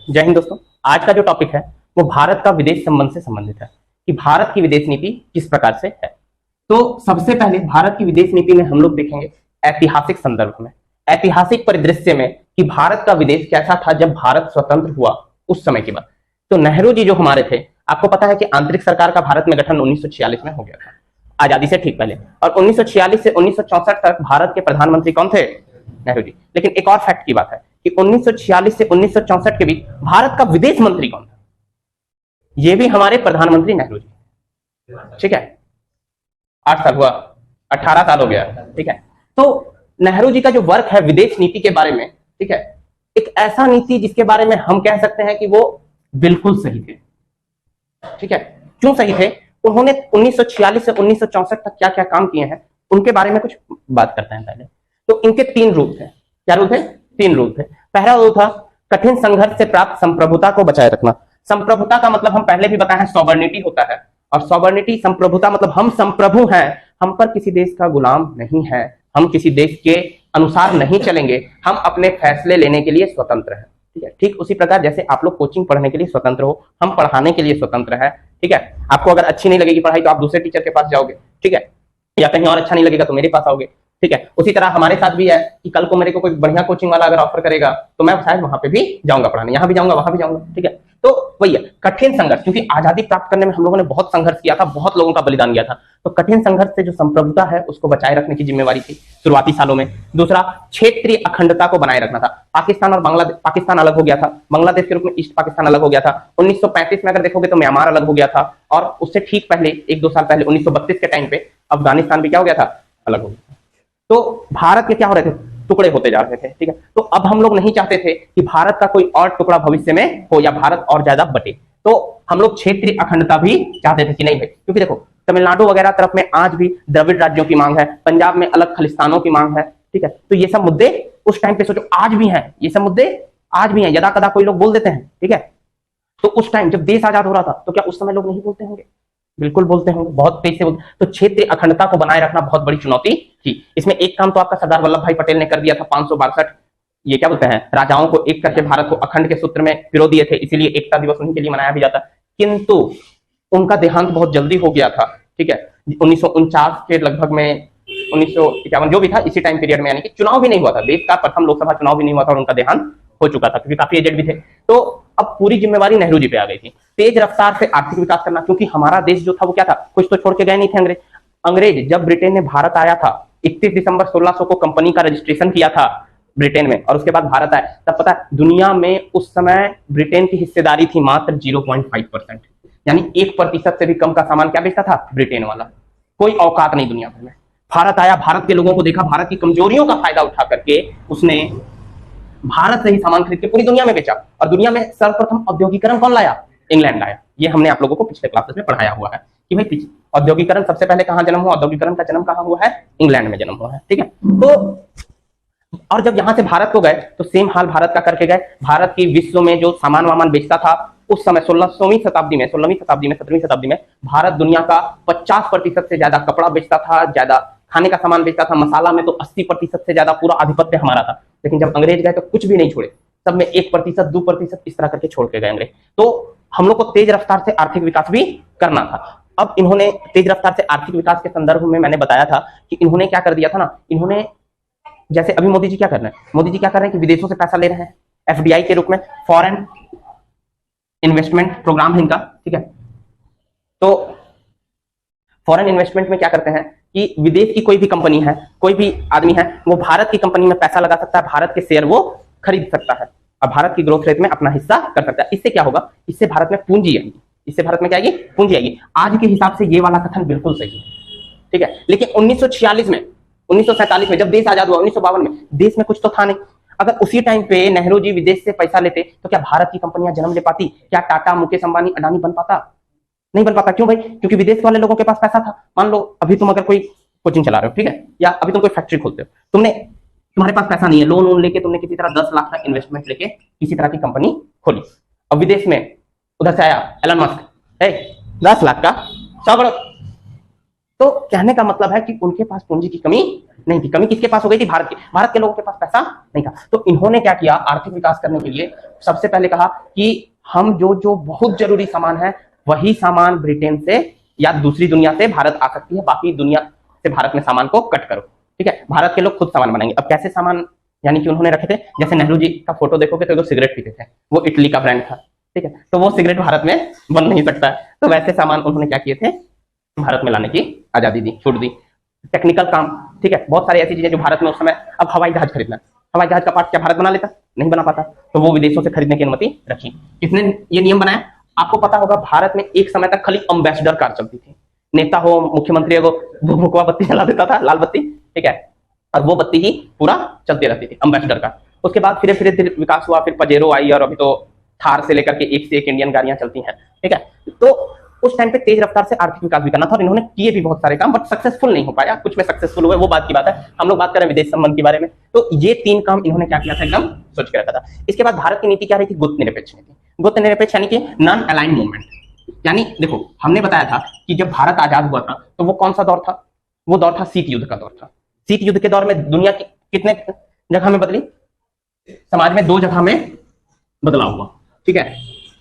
जय हिंद दोस्तों। आज का जो टॉपिक है वो भारत का विदेश संबंध से संबंधित है कि भारत की विदेश नीति किस प्रकार से है। तो सबसे पहले भारत की विदेश नीति में हम लोग देखेंगे ऐतिहासिक संदर्भ में, ऐतिहासिक परिदृश्य में कि भारत का विदेश कैसा था जब भारत स्वतंत्र हुआ उस समय की बात। तो नेहरू जी जो हमारे थे, आपको पता है कि आंतरिक सरकार का भारत में गठन 1946 में हो गया था, आजादी से ठीक पहले। और 1946 से 1964 तक भारत के प्रधानमंत्री कौन थे? नेहरू जी। लेकिन एक और फैक्ट की बात है कि 1946 से 1964 के बीच भारत का विदेश मंत्री कौन था? यह भी हमारे प्रधानमंत्री नेहरू जी। ठीक है, 8 साल हुआ, 18 साल हो गया। ठीक है, तो नेहरू जी का जो वर्क है विदेश नीति के बारे में, ठीक है, एक ऐसा नीति जिसके बारे में हम कह सकते हैं कि वो बिल्कुल सही थे। ठीक है, क्यों सही थे? उन्होंने 1946 से 1964 तक क्या क्या काम किए हैं उनके बारे में कुछ बात करते हैं पहले। तो इनके 3 रूल थे। क्या रूल थे? 3 रूल थे। पहला रूल था कठिन संघर्ष से प्राप्त संप्रभुता को बचाए रखना। संप्रभुता का मतलब हम पहले भी बताए हैं, सॉवर्निटी होता है। और सॉवर्निटी, संप्रभुता मतलब हम संप्रभु हैं, हम पर किसी देश का गुलाम नहीं है, हम किसी देश के अनुसार नहीं चलेंगे, हम अपने फैसले लेने के लिए स्वतंत्र हैं। ठीक है, ठीक उसी प्रकार जैसे आप लोग कोचिंग पढ़ने के लिए स्वतंत्र हो, हम पढ़ाने के लिए स्वतंत्र है। ठीक है, आपको अगर अच्छी नहीं लगेगी पढ़ाई तो आप दूसरे टीचर के पास जाओगे। ठीक है, या कहीं और अच्छा नहीं लगेगा तो मेरे पास आओगे। ठीक है, उसी तरह हमारे साथ भी है कि कल को मेरे को कोई बढ़िया कोचिंग वाला अगर ऑफर करेगा तो मैं शायद वहां पे भी जाऊंगा पढ़ाने, यहाँ भी जाऊंगा, वहां भी जाऊंगा। ठीक है, तो वही है कठिन संघर्ष, क्योंकि आजादी प्राप्त करने में हम लोगों ने बहुत संघर्ष किया था, बहुत लोगों का बलिदान दिया था। तो कठिन संघर्ष से जो संप्रभुता है उसको बचाए रखने की जिम्मेवारी थी शुरुआती सालों में। दूसरा, क्षेत्रीय अखंडता को बनाए रखना था। पाकिस्तान और बांग्लादेश, पाकिस्तान अलग हो गया था, बांग्लादेश के रूप में ईस्ट पाकिस्तान अलग हो गया था। 1935 में अगर देखोगे तो म्यांमार अलग हो गया था, और उससे ठीक पहले 1-2 साल पहले 1932 के टाइम पे अफगानिस्तान भी क्या हो गया था? अलग हो गया। तो भारत के क्या हो रहे थे? टुकड़े होते जा रहे थे। ठीक है, तो अब हम लोग नहीं चाहते थे कि भारत का कोई और टुकड़ा भविष्य में हो या भारत और ज्यादा बटे। तो हम लोग क्षेत्रीय अखंडता भी चाहते थे कि नहीं भाई, क्योंकि देखो तमिलनाडु वगैरह तरफ में आज भी द्रविड़ राज्यों की मांग है, पंजाब में अलग खलिस्तानों की मांग है। ठीक है, तो ये सब मुद्दे उस टाइम पे सोचो आज भी हैं, ये सब मुद्दे आज भी हैं, यदा कदा कोई लोग बोल देते हैं। ठीक है, तो उस टाइम जब देश आजाद हो रहा था तो क्या उस समय लोग नहीं बोलते होंगे? बिल्कुल बोलते होंगे, बहुत तेज से बोलते। तो क्षेत्रीय अखंडता को बनाए रखना बहुत बड़ी चुनौती थी। इसमें एक काम तो आपका सरदार वल्लभ भाई पटेल ने कर दिया था, 562 ये क्या बोलते हैं राजाओं को एक करके भारत को अखंड के सूत्र में पिरो दिए थे, इसीलिए एकता दिवस उन्हीं के लिए मनाया भी जाता। किंतु उनका देहांत बहुत जल्दी हो गया था। ठीक है, 1949 के लगभग में, 1951 जो भी था इसी टाइम पीरियड में, यानी कि चुनाव भी नहीं हुआ था, देश का प्रथम लोकसभा चुनाव भी नहीं हुआ था और उनका देहांत हो चुका था, क्योंकि काफी एजेड भी थे। तो अब पूरी जिम्मेवारी नेहरू जी पे आ गई थी, तेज रफ्तार से आर्थिक विकास करना, क्योंकि हमारा देश जो था वो क्या था, कुछ तो छोड़ के गए नहीं थे अंग्रेज। अंग्रेज जब ब्रिटेन ने भारत आया था, 31 दिसंबर 1600 को कंपनी का रजिस्ट्रेशन किया था ब्रिटेन में, और उसके बाद भारत आया, तब पता है दुनिया में उस समय ब्रिटेन की हिस्सेदारी थी मात्र 0.5%, यानी 1% से भी कम का सामान क्या बेचता था? ब्रिटेन वाला। कोई औकात नहीं दुनिया भर में। भारत आया, भारत के लोगों को देखा, भारत की कमजोरियों का फायदा उठा करके उसने भारत से ही सामान खरीद के पूरी दुनिया में बेचा। और दुनिया में सर्वप्रथम औद्योगिकरण कौन लाया? इंग्लैंड लाया। ये हमने आप लोगों को पिछले क्लासेस में पढ़ाया हुआ है कि भाई औद्योगिकरण सबसे पहले कहां जन्म हुआ? औद्योगिकरण का जन्म कहां हुआ है? इंग्लैंड में जन्म हुआ है। ठीक है, तो और जब यहां से भारत को गए तो सेम हाल भारत का करके गए। भारत की विश्व में जो सामान वामान बेचता था उस समय 16वीं शताब्दी में, 17वीं शताब्दी में भारत दुनिया का 50% से ज्यादा कपड़ा बेचता था, ज्यादा खाने का सामान बेचता था, मसाला में तो 80% से ज्यादा पूरा आधिपत्य हमारा था। लेकिन जब अंग्रेज गए तो कुछ भी नहीं छोड़े, सब में 1%, 2% इस तरह करके छोड़ के गए अंग्रेज। तो हम लोग को तेज रफ्तार से आर्थिक विकास भी करना था। अब इन्होंने तेज रफ्तार से आर्थिक विकास के संदर्भ में मैंने बताया था कि इन्होंने क्या कर दिया था ना, इन्होंने जैसे अभी मोदी जी क्या कर रहे हैं, मोदी जी क्या कर रहे हैं कि विदेशों से पैसा ले रहे हैं, एफडीआई के रूप में, फॉरेन इन्वेस्टमेंट प्रोग्राम है इनका। ठीक है, तो फॉरेन इन्वेस्टमेंट में क्या करते हैं कि विदेश की कोई भी कंपनी है, कोई भी आदमी है, वो भारत की कंपनी में पैसा लगा सकता है, भारत के शेयर वो खरीद सकता है और भारत की ग्रोथ रेट में अपना हिस्सा कर सकता है। इससे क्या होगा? इससे भारत में पूंजी आएगी, इससे भारत में क्या आएगी? पूंजी आएगी। आज के हिसाब से ये वाला कथन बिल्कुल सही है। ठीक है, लेकिन 1946 में, 1947 में जब देश आजाद हुआ, 1952 में देश में कुछ तो था नहीं। अगर उसी टाइम पे नेहरू जी विदेश से पैसा लेते तो क्या भारत की कंपनियां जन्म ले पाती? क्या टाटा, मुकेश अंबानी, अडानी बन पाता? नहीं बन पाता। क्यों भाई? क्योंकि विदेश वाले लोगों के पास पैसा था। मान लो अभी तुम अगर कोई कोचिंग चला रहे हो, ठीक है, या अभी तुम कोई फैक्ट्री खोलते हो, तुम्हारे पास पैसा नहीं है, लोन लेके तुमने किसी तरह 10 लाख का इन्वेस्टमेंट लेके किसी तरह की कंपनी खोली। अब विदेश में उधर से आया एलन मस्क, 10 लाख का 100 करोड़, तो कहने का मतलब है कि उनके पास पूंजी की कमी नहीं थी। कमी किसके पास हो गई थी? भारत की। भारत के लोगों के पास पैसा नहीं था। तो इन्होंने क्या किया, आर्थिक विकास करने के लिए सबसे पहले कहा कि हम जो जो बहुत जरूरी सामान है वही सामान ब्रिटेन से या दूसरी दुनिया से भारत आ सकती है, बाकी दुनिया से भारत में सामान को कट करो। ठीक है, भारत के लोग खुद सामान बनाएंगे। अब कैसे सामान, यानी कि उन्होंने रखे थे, जैसे नेहरू जी का फोटो देखोगे तो सिगरेट पीते थे, वो इटली का ब्रांड था। ठीक है, तो वो सिगरेट भारत में बन नहीं सकता है, तो वैसे सामान उन्होंने क्या किए थे, भारत में लाने की आजादी दी, छूट दी। टेक्निकल काम, ठीक है, बहुत सारी ऐसी चीजें जो भारत में उस समय, अब हवाई जहाज खरीदना, हवाई जहाज का पार्ट क्या भारत बना लेता? नहीं बना पाता, तो वो विदेशों से खरीदने की अनुमति रखी। किसने ये नियम बनाया? आपको पता होगा, भारत में एक समय तक खाली अम्बेसडर कार चलती थी। नेता हो, मुख्यमंत्री हो, भुकवा बत्ती जला देता था, लाल बत्ती, ठीक है, और वो बत्ती ही पूरा चलती रहती थी, अम्बेसडर का। उसके बाद फिर धीरे विकास हुआ, फिर पजेरो आई, और अभी तो थार से लेकर के एक से एक इंडियन गाड़ियां चलती हैं। ठीक है, तो उस टाइम पे तेज रफ्तार से आर्थिक विकास भी करना था, और इन्होंने किए भी बहुत सारे काम, बट सक्सेसफुल नहीं हो पाया। कुछ में सक्सेसफुल हुए, वो बात की बात है। हम लोग बात करें विदेश संबंध के बारे में, तो ये 3 काम इन्होंने क्या किया था, एकदम सोच के रखा था। इसके बाद भारत की नीति क्या रही थी? गुप्त निरपेक्ष नीति। गुप्त निरपेक्ष यानी कि नॉन अलाइंड मूवमेंट। यानी देखो, हमने बताया था कि जब भारत आजाद हुआ था तो वो कौन सा दौर था? वो दौर था शीत युद्ध का दौर था। शीत युद्ध के दौर में दुनिया की कितने जगह में बदली? समाज में 2 जगह में बदलाव हुआ। ठीक है,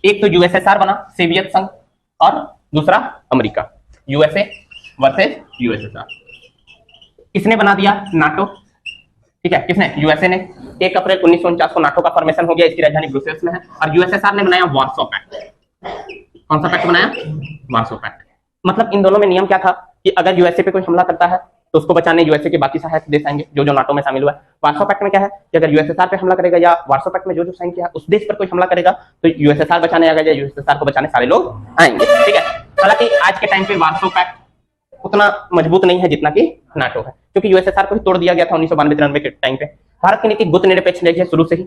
एक तो यूएसएसआर बना, सोवियत संघ, और दूसरा अमेरिका, यूएसए वर्सेस यूएसएसआर। किसने बना दिया? नाटो। ठीक है, किसने? यूएसए ने। 1 अप्रैल 1949 को नाटो का फॉर्मेशन हो गया, इसकी राजधानी ब्रुसेल्स में है। और यूएसएसआर ने बनाया वार्सो पैक्ट। कौन सा पैक्ट बनाया? Warsaw pact. मतलब इन दोनों में नियम क्या था कि अगर यूएसए पे कोई हमला करता है तो उसको बचाने यूएसए के बाकी सहायक देश आएंगे, जो जो नाटो में शामिल हुआ है। वार्सो पैक्ट में क्या है कि अगर यूएसएसआर पे हमला करेगा, या वार्सो पैक्ट में जो जो साइन किया उस देश पर कोई हमला करेगा, तो यूएसएसआर बचाने आएगा, या यूएसएसआर को बचाने सारे लोग आएंगे। ठीक है, हालांकि आज के टाइम पे वार्सो पैक्ट उतना मजबूत नहीं है जितना कि नाटो है, क्योंकि यूएसएसआर को ही तोड़ दिया गया था 1992-93 के टाइम पे। भारत की नीति गुप्त निरपेक्ष रही है शुरू से ही।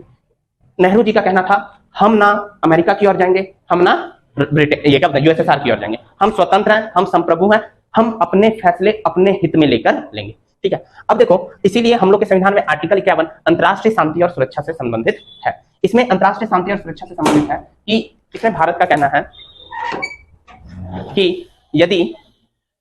नेहरू जी का कहना था, हम ना अमेरिका की ओर जाएंगे, हम ना ब्रिटेन, ये क्या यूएसएसआर की ओर जाएंगे, हम स्वतंत्र हैं, हम संप्रभु हैं, हम अपने फैसले अपने हित में लेकर लेंगे। ठीक है, अब देखो, इसीलिए हम लोग के संविधान में आर्टिकल 51 अंतरराष्ट्रीय शांति और सुरक्षा से संबंधित है। इसमें अंतरराष्ट्रीय शांति और सुरक्षा से संबंधित है कि इसमें भारत का कहना है कि यदि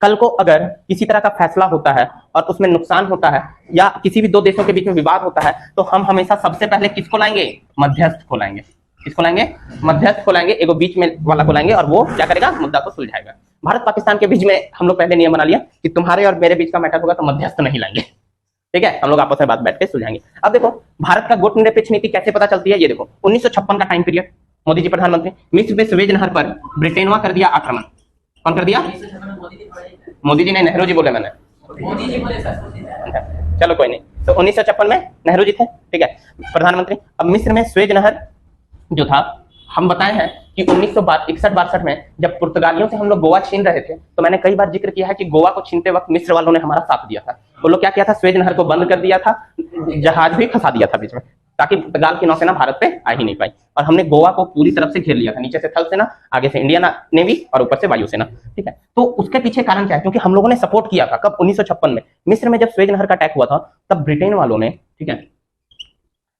कल को अगर किसी तरह का फैसला होता है और उसमें नुकसान होता है, या किसी भी 2 देशों के बीच में विवाद होता है, तो हम हमेशा सबसे पहले किसको लाएंगे? मध्यस्थ को लाएंगे। किसको लाएंगे? मध्यस्थ को लाएंगे, एगो बीच में वाला को लाएंगे, और वो क्या करेगा? मुद्दा को सुलझाएगा। भारत पाकिस्तान के बीच में हम लोग पहले नियम बना लिया कि तुम्हारे और मेरे बीच का मैटर होगा तो मध्यस्थ नहीं लाएंगे। ठीक है, हम लोग आपस में बात बैठ के सुलझाएंगे। अब देखो, भारत का गुप्त निरपेक्ष नीति कैसे पता चलती है, ये देखो, 1956 का टाइम पीरियड, मोदी जी प्रधानमंत्री, मिस्र में सुएज नहर पर ब्रिटेनवा कर दिया आक्रमण। कौन कर दिया? मोदी जी ने, नेहरू जी बोले, मैंने मोदी जी बोले सर। चलो कोई नहीं, तो 1956 में नेहरू जी थे, ठीक है, प्रधानमंत्री। अब मिस्र में सुएज नहर जो था, हम बताए हैं कि 1961-62 में जब पुर्तगालियों से हम लोग गोवा छीन रहे थे, तो मैंने कई बार जिक्र किया है कि गोवा को छीनते वक्त मिस्र वालों ने हमारा साथ दिया था। वो लोग क्या किया था? सुएज नहर को बंद कर दिया था, जहाज भी फंसा दिया था बीच में, ताकि पुर्तगाल की नौसेना भारत पे आ ही नहीं पाई। और हमने गोवा को पूरी तरफ से घेर लिया था, नीचे से थल सेना, आगे से इंडियन नेवी, और ऊपर से वायुसेना। ठीक है, तो उसके पीछे कारण क्या है? क्योंकि हम लोगों ने सपोर्ट किया था। कब? 1956 में। मिस्र में जब सुएज नहर का अटैक हुआ था, तब ब्रिटेन वालों ने, ठीक है,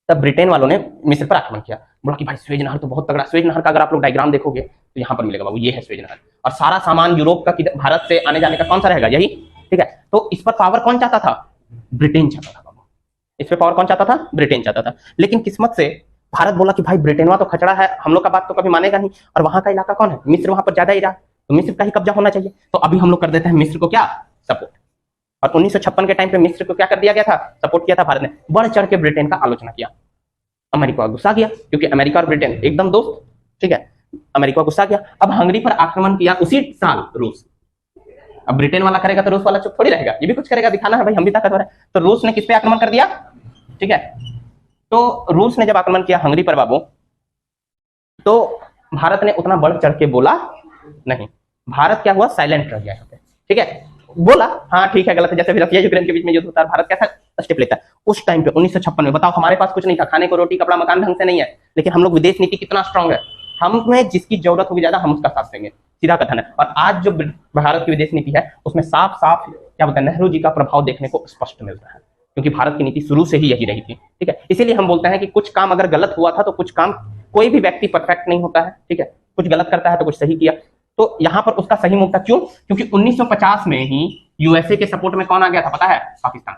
तब ब्रिटेन वालों ने मिस्र पर आक्रमण किया। बोला कि भाई सुएज नहर तो बहुत तगड़ा। सुएज नहर का अगर आप लोग डायग्राम देखोगे तो यहाँ पर मिलेगा बाबू, ये है सुएज नहर, और सारा सामान यूरोप का भारत से आने जाने का कौन सा रहेगा? यही। ठीक है, तो इस पर पावर कौन चाहता था? ब्रिटेन चाहता था बाबू। इस पर पावर कौन चाहता था? ब्रिटेन चाहता था। लेकिन किस्मत से भारत बोला कि भाई ब्रिटेनवा तो खचड़ा है, हम लोग का बात तो कभी मानेगा नहीं, और वहां का इलाका कौन है? मिस्र, वहां पर ज्यादा ही रहा, तो मिस्र का ही कब्जा होना चाहिए। तो अभी हम लोग कर देते हैं मिस्र को क्या? सपोर्ट। और 1956 के टाइम पे मिस्र को क्या कर दिया गया था? सपोर्ट किया था भारत ने। बढ़ चढ़ के ब्रिटेन का आलोचना किया। अमेरिका गुस्सा गया, क्योंकि अमेरिका और ब्रिटेन एकदम दोस्त। ठीक है, अमेरिका गुस्सा गया। अब हंगरी पर आक्रमण किया उसी साल रूस। अब ब्रिटेन वाला करेगा तो रूस वाला चुप थोड़ी रहेगा, ये भी कुछ करेगा, दिखाना है भाई हम भी ताकतवर है। तो रूस ने किस पे आक्रमण कर दिया? ठीक है, तो रूस ने जब आक्रमण किया हंगरी पर बाबू, तो भारत ने उतना बढ़ चढ़ के बोला नहीं। भारत क्या हुआ? साइलेंट रह गया यहाँ पे। ठीक है, बोला हाँ ठीक है, गलत है, जैसे रशिया यूक्रेन के बीच में युद्ध होता है, भारत कैसा स्टेप लेता है उस टाइम पे 1956 में। बताओ, हमारे पास कुछ नहीं था, खाने को रोटी कपड़ा मकान ढंग से नहीं है, लेकिन हम लोग विदेश नीति कितना स्ट्रांग है, हमें जिसकी जरूरत होगी ज्यादा हम उसका साथ देंगे, सीधा कथन है। और आज जो भारत की विदेश नीति है उसमें साफ साफ क्या बोलते हैं, नेहरू जी का प्रभाव देखने को स्पष्ट मिलता है, क्योंकि भारत की नीति शुरू से ही यही रही थी। ठीक है, इसीलिए हम बोलते हैं कि कुछ काम अगर गलत हुआ था तो कुछ काम, कोई भी व्यक्ति परफेक्ट नहीं होता है। ठीक है, कुछ गलत करता है तो कुछ सही किया, तो यहां पर उसका सही मूव था। क्यों? क्योंकि 1950 में ही यूएसए के सपोर्ट में कौन आ गया था पता है? पाकिस्तान।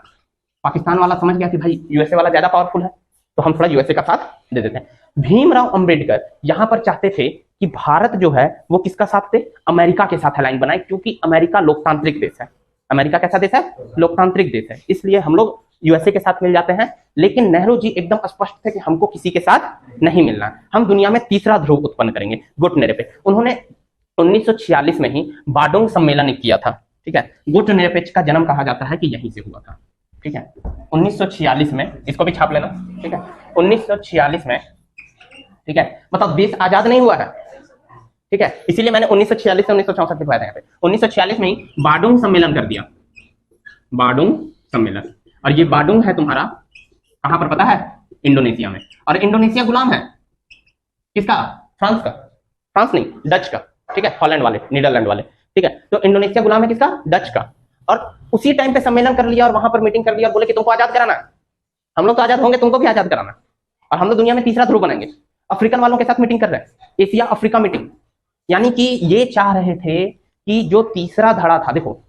पाकिस्तान वाला समझ गया कि भाई यूएसए वाला ज्यादा पावरफुल है, तो हम थोड़ा यूएसए का साथ दे देते हैं। भीमराव अंबेडकर यहां पर चाहते थे कि भारत जो है वो किसका साथ दे? अमेरिका के साथ अलाइन बनाए, क्योंकि अमेरिका लोकतांत्रिक देश है। अमेरिका कैसा देश है? लोकतांत्रिक देश है, इसलिए हम लोग यूएसए के साथ मिल जाते हैं। लेकिन नेहरू जी एकदम स्पष्ट थे कि हमको किसी के साथ नहीं मिलना, हम दुनिया में तीसरा ध्रुव उत्पन्न करेंगे गुटनेरे पे। उन्होंने 1946 में ही बाडोंग सम्मेलन किया था, ठीक है। गुटनिरपेक्ष का जन्म कहा जाता है कि यहीं से हुआ था, ठीक है। 1946 में, इसको भी छाप लेना, ठीक है। 1946 में, ठीक है, मतलब देश आजाद नहीं हुआ है, ठीक है, इसीलिए मैंने 1946 से 1964 लिखवाया था यहाँ पे। 1946 में ही बाडुंग सम्मेलन कर दिया, बाडुंग सम्मेलन। और ये बाडुंग है तुम्हारा कहां पर पता है? इंडोनेशिया में। और इंडोनेशिया गुलाम है किसका? फ्रांस का। फ्रांस नहीं, डच का, ठीक है, हॉलैंड वाले, नीदरलैंड वाले, ठीक है। तो इंडोनेशिया गुलाम है किसका? डच का। और उसी टाइम पे सम्मेलन कर लिया और वहां पर मीटिंग कर लिया और बोले कि तुमको आजाद कराना है, हम लोग तो आजाद होंगे, तुमको भी आजाद कराना, और हम लोग दुनिया में तीसरा ध्रुव बनाएंगे। अफ्रीकन वालों के साथ मीटिंग कर रहे हैं, एशिया अफ्रीका मीटिंग। यानी कि ये चाह रहे थे कि जो तीसरा धड़ा था, देखो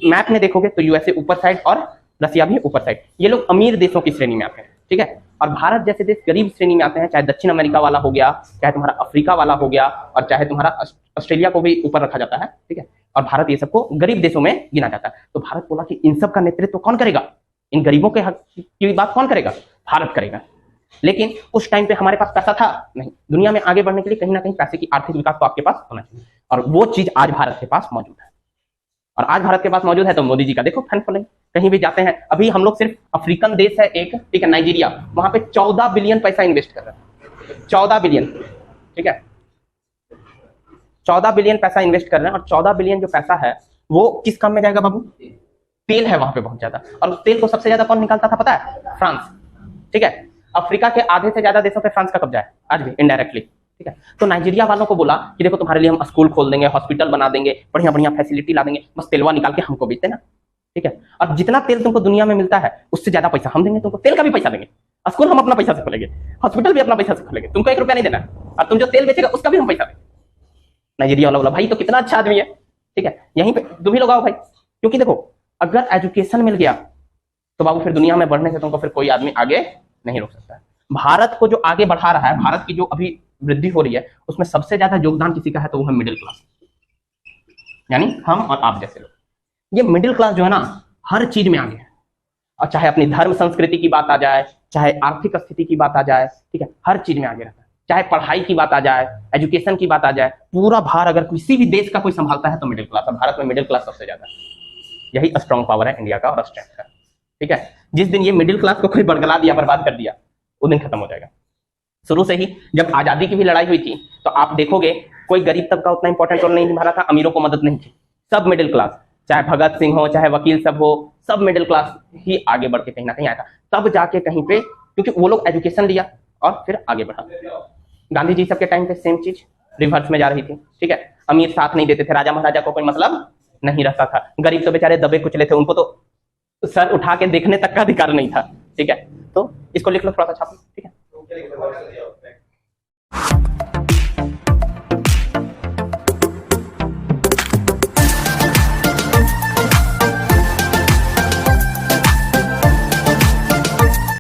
मैप में देखोगे तो यूएसए ऊपर साइड और रसिया भी ऊपर साइड, ये लोग अमीर देशों की श्रेणी में आते हैं, ठीक है। और भारत जैसे देश गरीब श्रेणी में आते हैं, चाहे दक्षिण अमेरिका वाला हो गया, चाहे तुम्हारा अफ्रीका वाला हो गया, और चाहे तुम्हारा ऑस्ट्रेलिया को भी ऊपर रखा जाता है, ठीक है। और भारत ये सबको गरीब देशों में गिना जाता है। तो भारत बोला कि इन सब का नेतृत्व कौन करेगा? इन गरीबों के हक की बात कौन करेगा? भारत करेगा। लेकिन उस टाइम पे हमारे पास पैसा था नहीं। दुनिया में आगे बढ़ने के लिए कहीं ना कहीं पैसे की आर्थिक विकास तो आपके पास होना चाहिए, और वो चीज आज भारत के पास मौजूद है। और आज भारत के पास मौजूद है तो मोदी जी का देखो फैन फॉलोइंग, कहीं भी जाते हैं। अभी हम लोग सिर्फ अफ्रीकन देश है एक, ठीक है, नाइजीरिया, वहां पे 14 बिलियन पैसा इन्वेस्ट कर रहा है, 14 बिलियन, ठीक है, 14 बिलियन पैसा इन्वेस्ट कर रहे हैं। और 14 बिलियन जो पैसा है वो किस काम में जाएगा बाबू? तेल है वहां पे बहुत ज्यादा, और उस तेल को सबसे ज्यादा कौन निकालता था पता है? फ्रांस, ठीक है। अफ्रीका के आधे से ज्यादा देशों पे फ्रांस का कब्जा है आज भी इनडायरेक्टली, ठीक है। तो नाइजीरिया वालों को बोला कि देखो तुम्हारे लिए हम स्कूल खोल देंगे, हॉस्पिटल बना देंगे, बढ़िया बढ़िया फैसिलिटी ला देंगे, बस तेलवा निकाल के हमको बेच देना, ठीक है। और जितना तेल तुमको दुनिया में मिलता है उससे ज्यादा पैसा हम देंगे तुमको, तेल का भी पैसा देंगे, स्कूल हम अपना पैसा से खोलेंगे, हॉस्पिटल भी अपना पैसा से खोलेंगे, तुमको 1 रुपया नहीं देना है, और तुम जो तेल बेचेगा उसका भी हम पैसा देंगे। नाइजीरिया वाला बोला भाई तो कितना अच्छा आदमी है, ठीक है, यहीं पे तुम ही लोग आओ भाई। क्योंकि देखो अगर एजुकेशन मिल गया तो बाबू फिर दुनिया में बढ़ने से तुमको फिर कोई आदमी आगे नहीं रोक सकता है। भारत को जो आगे बढ़ा रहा है, भारत की जो अभी वृद्धि हो रही है, उसमें सबसे ज्यादा योगदान किसी का है तो वो है मिडिल क्लास, यानी हम और आप जैसे लोग। ये मिडिल क्लास जो है ना हर चीज में आगे है, और चाहे अपनी धर्म संस्कृति की बात आ जाए, चाहे आर्थिक स्थिति की बात आ जाए, ठीक है, हर चीज में आगे रहता है। चाहे पढ़ाई की बात आ जाए, एजुकेशन की बात आ जाए, पूरा भार अगर किसी भी देश का कोई संभालता है तो मिडिल क्लास है। भारत में मिडिल क्लास सबसे ज्यादा है, यही स्ट्रॉन्ग पावर है इंडिया का और स्ट्रेंथ का, ठीक है। जिस दिन ये मिडिल क्लास को कोई बरगला दिया, बर्बाद कर दिया, वो दिन खत्म हो जाएगा। शुरू से ही जब आजादी की भी लड़ाई हुई थी तो आप देखोगे कोई गरीब तबका उतना इंपॉर्टेंट रोल नहीं निभा रहा था, अमीरों को मदद नहीं थी, सब मिडिल क्लास, चाहे भगत सिंह हो, चाहे वकील सब हो, सब मिडिल क्लास ही आगे बढ़ के कहीं ना कहीं आया था। तब जाके कहीं पे, क्योंकि वो लोग एजुकेशन लिया और फिर आगे बढ़ा। गांधी जी सबके टाइम पे सेम चीज रिवर्स में जा रही थी, ठीक है। अमीर साथ नहीं देते थे, राजा महाराजा को कोई मतलब नहीं रहता था, गरीब तो बेचारे दबे कुचले थे, उनको तो सर उठा के देखने तक का अधिकार नहीं था, ठीक है। तो इसको लिख लो थोड़ा सा छापो, ठीक है।